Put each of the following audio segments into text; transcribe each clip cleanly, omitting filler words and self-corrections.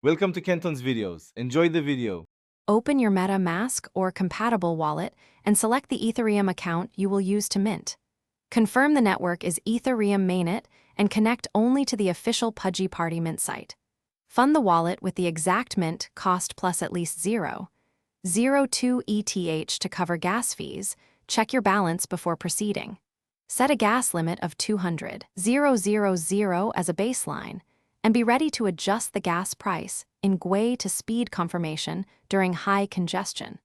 Welcome to Kenton's videos. Enjoy the video. Open your MetaMask or compatible wallet and select the Ethereum account you will use to mint. Confirm the network is Ethereum mainnet and connect only to the official Pudgy Party mint site. Fund the wallet with the exact mint cost plus at least 0.02 ETH to cover gas fees. Check your balance before proceeding. Set a gas limit of 200,000 as a baseline, and be ready to adjust the gas price in GUI to speed confirmation during high congestion.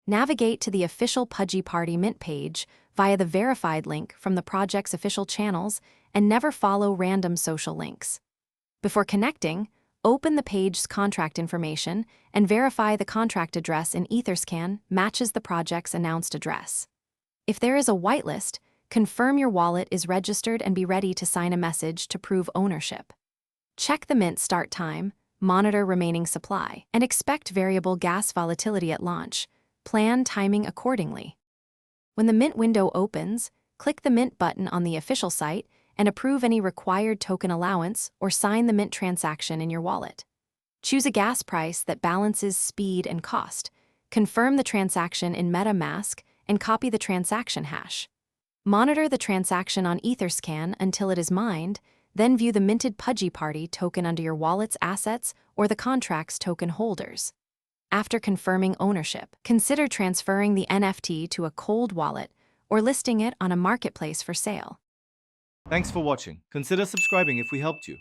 Navigate to the official Pudgy Party mint page via the verified link from the project's official channels and never follow random social links. Before connecting, open the page's contract information and verify the contract address in Etherscan matches the project's announced address. If there is a whitelist, confirm your wallet is registered and be ready to sign a message to prove ownership. Check the mint start time, monitor remaining supply, and expect variable gas volatility at launch. Plan timing accordingly. When the mint window opens, click the mint button on the official site and approve any required token allowance or sign the mint transaction in your wallet. Choose a gas price that balances speed and cost. Confirm the transaction in MetaMask and copy the transaction hash. Monitor the transaction on Etherscan until it is mined, then view the minted Pudgy Party token under your wallet's assets or the contract's token holders. After confirming ownership, consider transferring the NFT to a cold wallet or listing it on a marketplace for sale. Thanks for watching. Consider subscribing if we helped you.